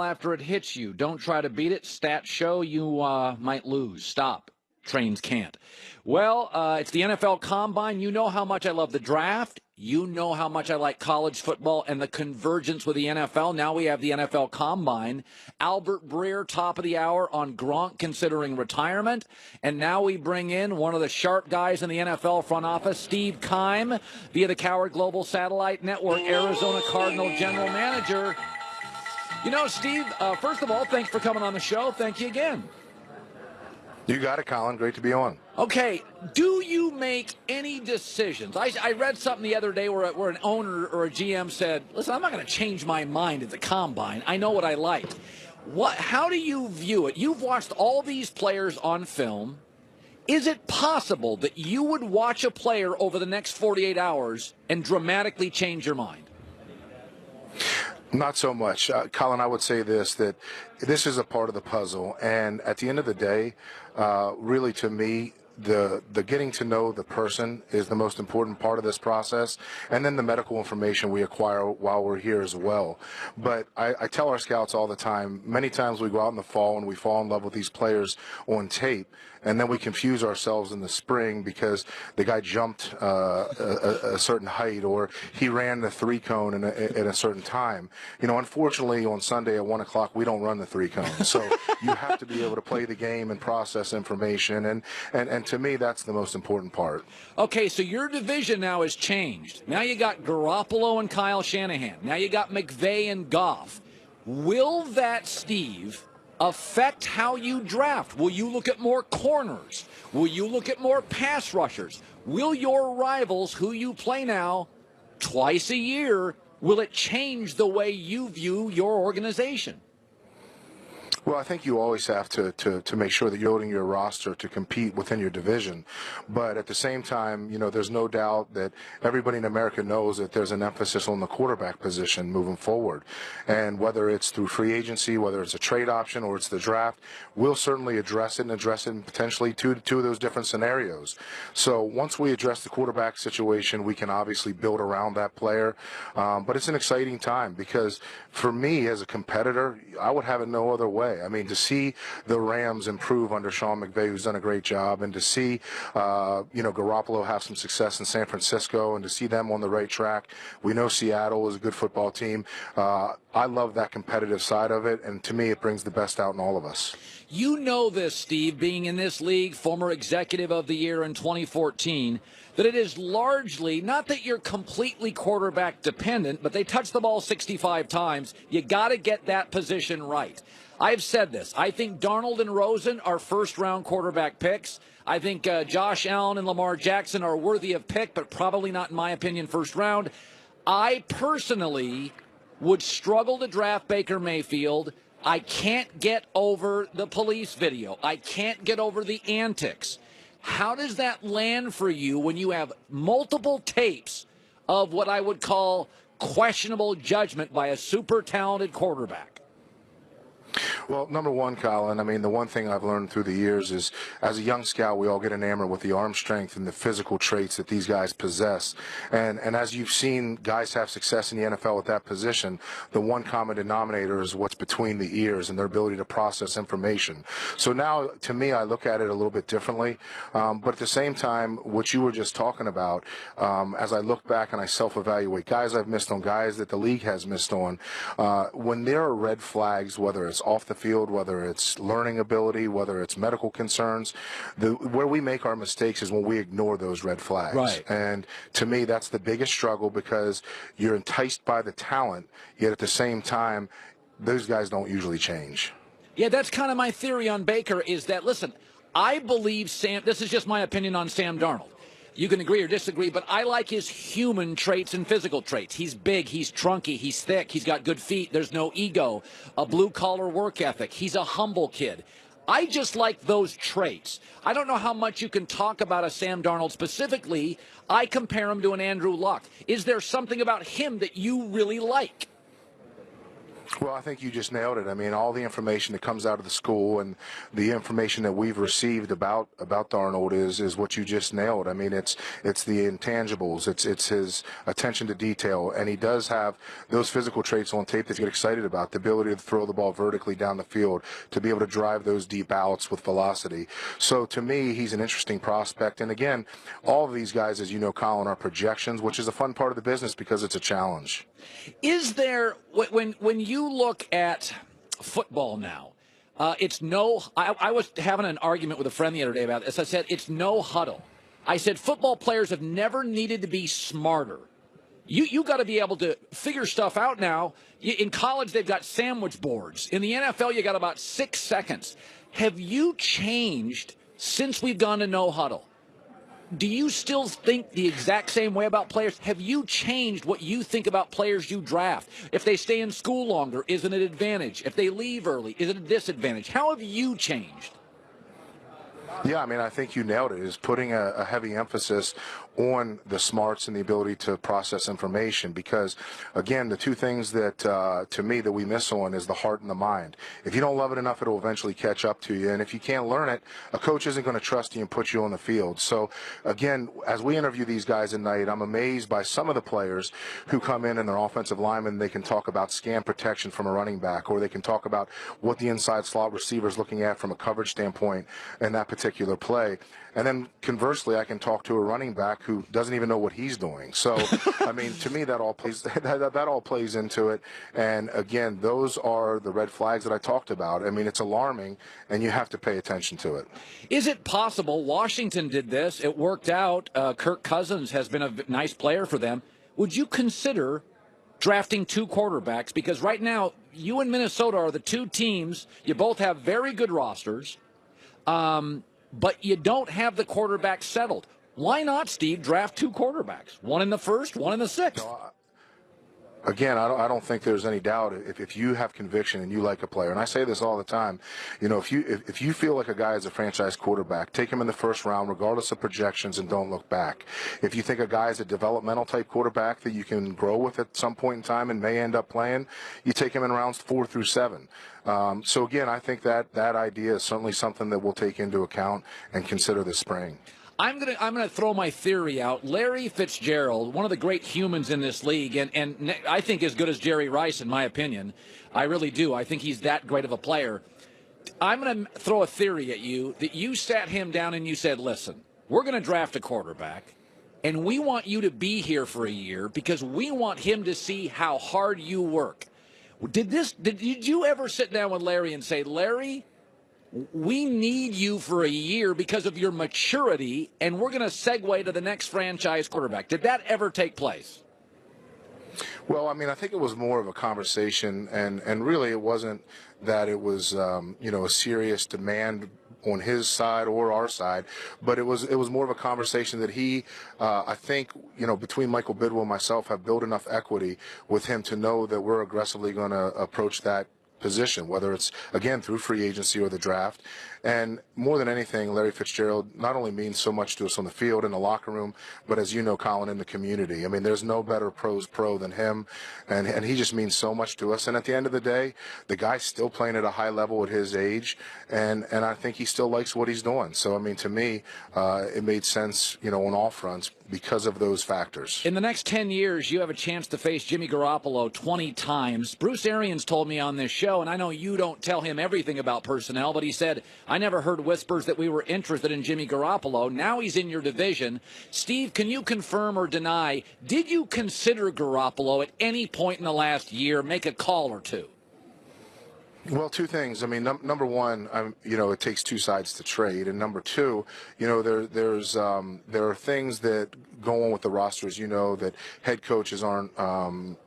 after it hits you. Don't try to beat it. Stats show you might lose. Stop. Trains can't. Well, it's the NFL Combine. You know how much I love the draft. You know how much I like college football and the convergence with the NFL. Now we have the NFL Combine. Albert Breer, top of the hour on Gronk considering retirement. And now we bring in one of the sharp guys in the NFL front office, Steve Keim, via the Coward Global Satellite Network, Arizona Cardinal General Manager. You know, Steve, first of all, thanks for coming on the show. Thank you again. You got it, Colin. Great to be on. Okay, do you make any decisions? I read something the other day where an owner or a GM said, listen, I'm not going to change my mind at the Combine. I know what I like. How do you view it? You've watched all these players on film. Is it possible that you would watch a player over the next 48 hours and dramatically change your mind? Not so much. Colin, I would say that this is a part of the puzzle. And at the end of the day, really to me, the getting to know the person is the most important part of this process, and then the medical information we acquire while we're here as well. But I tell our scouts all the time, many times we go out in the fall and we fall in love with these players on tape, and then we confuse ourselves in the spring because the guy jumped a certain height or he ran the three cone at a certain time. You know, unfortunately on Sunday at 1 o'clock we don't run the three cone, so you have to be able to play the game and process information, and to me that's the most important part. Okay, so your division now has changed. Now you got Garoppolo and Kyle Shanahan. Now you got McVay and Goff. Will that, Steve, affect how you draft? Will you look at more corners? Will you look at more pass rushers? Will your rivals, who you play now twice a year, will it change the way you view your organization? Well, I think you always have to make sure that you're building your roster to compete within your division. But at the same time, you know, there's no doubt that everybody in America knows that there's an emphasis on the quarterback position moving forward. And whether it's through free agency, whether it's a trade option or it's the draft, we'll certainly address it in potentially two of those different scenarios. So once we address the quarterback situation, we can obviously build around that player. But it's an exciting time because for me as a competitor, I would have it no other way. I mean, to see the Rams improve under Sean McVay, who's done a great job, and to see, Garoppolo have some success in San Francisco, and to see them on the right track. We know Seattle is a good football team. I love that competitive side of it, and to me, it brings the best out in all of us. You know this, Steve, being in this league, former executive of the year in 2014, that it is largely, not that you're completely quarterback dependent, but they touch the ball 65 times. You got to get that position right. I've said this. I think Darnold and Rosen are first-round quarterback picks. I think Josh Allen and Lamar Jackson are worthy of pick, but probably not, in my opinion, first round. I personally would struggle to draft Baker Mayfield. I can't get over the police video. I can't get over the antics. How does that land for you when you have multiple tapes of what I would call questionable judgment by a super talented quarterback? Well, number one, Colin, I mean, the one thing I've learned through the years is as a young scout, we all get enamored with the arm strength and the physical traits that these guys possess. And as you've seen guys have success in the NFL at that position, the one common denominator is what's between the ears and their ability to process information. So now, to me, I look at it a little bit differently. But at the same time, what you were just talking about, as I look back and I self-evaluate guys I've missed on, guys that the league has missed on, when there are red flags, whether it's off the field, whether it's learning ability, whether it's medical concerns, where we make our mistakes is when we ignore those red flags. Right. And to me, that's the biggest struggle because you're enticed by the talent, yet at the same time, those guys don't usually change. Yeah, that's kind of my theory on Baker is that, listen, I believe this is just my opinion on Sam Darnold. You can agree or disagree, but I like his human traits and physical traits. He's big, he's trunky, he's thick, he's got good feet, there's no ego, a blue-collar work ethic. He's a humble kid. I just like those traits. I don't know how much you can talk about a Sam Darnold specifically. I compare him to an Andrew Luck. Is there something about him that you really like? Well, I think you just nailed it. I mean, all the information that comes out of the school and the information that we've received about Darnold is what you just nailed. I mean, it's the intangibles. It's his attention to detail, and he does have those physical traits on tape that you get excited about. The ability to throw the ball vertically down the field, to be able to drive those deep outs with velocity. So to me, he's an interesting prospect. And again, all of these guys, as you know, Colin, are projections, which is a fun part of the business because it's a challenge. Is there, when you look at football now, it's no, I was having an argument with a friend the other day about this. I said, it's no huddle. I said, football players have never needed to be smarter. You got to be able to figure stuff out now. In college, they've got sandwich boards. In the NFL, you got about 6 seconds. Have you changed since we've gone to no huddle? Do you still think the exact same way about players? Have you changed what you think about players you draft? If they stay in school longer, is it an advantage? If they leave early, is it a disadvantage? How have you changed? Yeah, I mean, I think you nailed it. Is putting a heavy emphasis on the smarts and the ability to process information. Because, again, the two things that, to me, that we miss on is the heart and the mind. If you don't love it enough, it'll eventually catch up to you. And if you can't learn it, a coach isn't going to trust you and put you on the field. So, again, as we interview these guys at night, I'm amazed by some of the players who come in and they're offensive linemen. They can talk about scan protection from a running back, or they can talk about what the inside slot receiver is looking at from a coverage standpoint in that particular play. And then conversely, I can talk to a running back who doesn't even know what he's doing. So, I mean, to me, that all plays that all plays into it. And again, those are the red flags that I talked about. I mean, it's alarming, and you have to pay attention to it. Is it possible Washington did this? It worked out. Kirk Cousins has been a nice player for them. Would you consider drafting 2 quarterbacks? Because right now, you and Minnesota are the 2 teams. You both have very good rosters. But you don't have the quarterback settled. Why not, Steve, draft 2 quarterbacks? One in the first, one in the sixth. Again, I don't think there's any doubt if you have conviction and you like a player, and I say this all the time, you know, if you feel like a guy is a franchise quarterback, take him in the first round regardless of projections and don't look back. If you think a guy is a developmental type quarterback that you can grow with at some point in time and may end up playing, you take him in rounds 4 through 7. So again, I think that idea is certainly something that we'll take into account and consider this spring. I'm gonna throw my theory out. Larry Fitzgerald, one of the great humans in this league, and I think as good as Jerry Rice, in my opinion. I really do. I think he's that great of a player. I'm going to throw a theory at you that you sat him down and you said, listen, we're going to draft a quarterback, and we want you to be here for a year because we want him to see how hard you work. Did you ever sit down with Larry and say, Larry, we need you for a year because of your maturity, and we're going to segue to the next franchise quarterback? Did that ever take place? Well, I mean, I think it was more of a conversation, and really it wasn't that it was, a serious demand on his side or our side, but it was more of a conversation that he, I think, between Michael Bidwell and myself, have built enough equity with him to know that we're aggressively going to approach that position, whether it's, again, through free agency or the draft. And more than anything, Larry Fitzgerald not only means so much to us on the field, in the locker room, but as you know, Colin, in the community. I mean, there's no better pro than him, and he just means so much to us. And at the end of the day, the guy's still playing at a high level at his age, and I think he still likes what he's doing. So, I mean, to me, it made sense, on all fronts because of those factors. In the next 10 years, you have a chance to face Jimmy Garoppolo 20 times. Bruce Arians told me on this show, and I know you don't tell him everything about personnel, but he said, I never heard whispers that we were interested in Jimmy Garoppolo. Now he's in your division. Steve, can you confirm or deny, did you consider Garoppolo at any point in the last year, make a call or two? Well, 2 things. I mean, number one, it takes 2 sides to trade, and number 2, there are things that go on with the roster, as you know, that head coaches aren't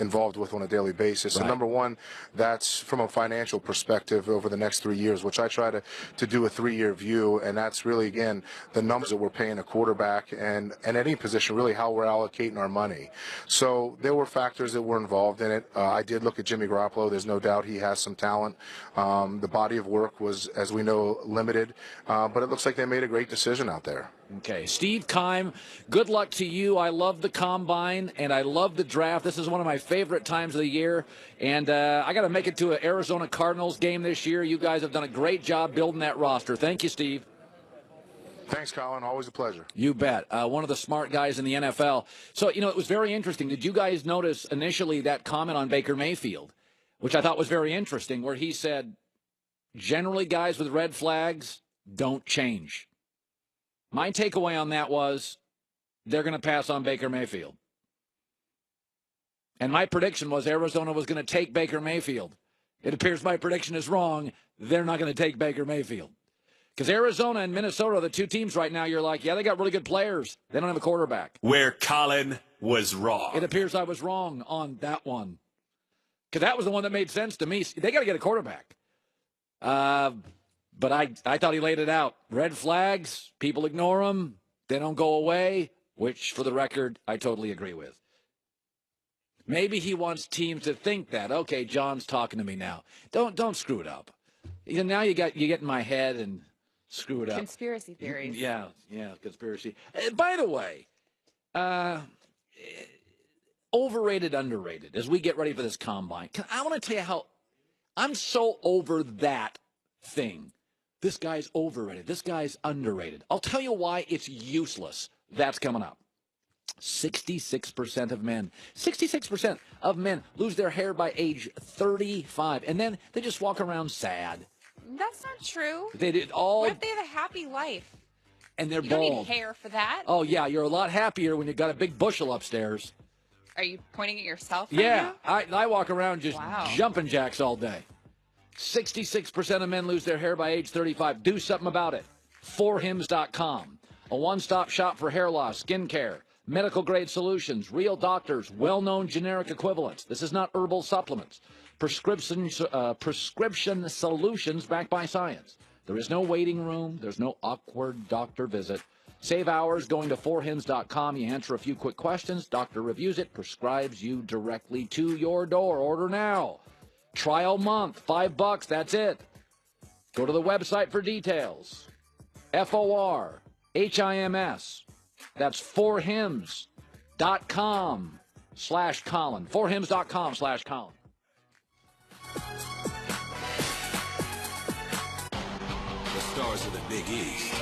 involved with on a daily basis. Right. And number 1, that's from a financial perspective over the next 3 years, which I try to do a 3-year view, and that's really, again, the numbers that we're paying a quarterback and any position, really how we're allocating our money. So there were factors that were involved in it. I did look at Jimmy Garoppolo. There's no doubt he has some talent. The body of work was, as we know, limited, but it looks like they made a great decision out there. Okay, Steve Keim, good luck to you. I love the combine, and I love the draft. This is one of my favorite times of the year, and I got to make it to an Arizona Cardinals game this year. You guys have done a great job building that roster. Thank you, Steve. Thanks, Colin. Always a pleasure. You bet. One of the smart guys in the NFL. So, it was very interesting. Did you guys notice initially that comment on Baker Mayfield, which I thought was very interesting, where he said, generally guys with red flags don't change. My takeaway on that was they're going to pass on Baker Mayfield. And my prediction was Arizona was going to take Baker Mayfield. It appears my prediction is wrong. They're not going to take Baker Mayfield. Because Arizona and Minnesota are the two teams right now you're like, yeah, they got really good players. They don't have a quarterback. Where Colin was wrong. It appears I was wrong on that one. Because that was the one that made sense to me. They got to get a quarterback. But I thought he laid it out. Red flags, people ignore them. They don't go away, which, for the record, I totally agree with. Maybe he wants teams to think that, okay, John's talking to me now. Don't screw it up. Now you get in my head and screw it up. Conspiracy theories. Yeah, conspiracy. By the way, overrated, underrated, as we get ready for this combine. I want to tell you how I'm so over that thing. This guy's overrated. This guy's underrated. I'll tell you why it's useless. That's coming up. 66% of men, 66% of men lose their hair by age 35, and then they just walk around sad. That's not true. They did all. What if they have a happy life? And they're you bald. You don't need hair for that. Oh, yeah, you're a lot happier when you've got a big bushel upstairs. Are you pointing at yourself right Yeah, now? I walk around just Wow. jumping jacks all day. 66% of men lose their hair by age 35. Do something about it. 4hims.com, a one-stop shop for hair loss, skin care, medical-grade solutions, real doctors, well-known generic equivalents. This is not herbal supplements. Prescription solutions backed by science. There is no waiting room. There's no awkward doctor visit. Save hours going to 4hims.com. You answer a few quick questions. Doctor reviews it, prescribes you directly to your door. Order now. Trial month, $5. That's it. Go to the website for details. FORHIMS. That's 4hims.com/Colin. 4hims.com/Colin. The stars of the Big East.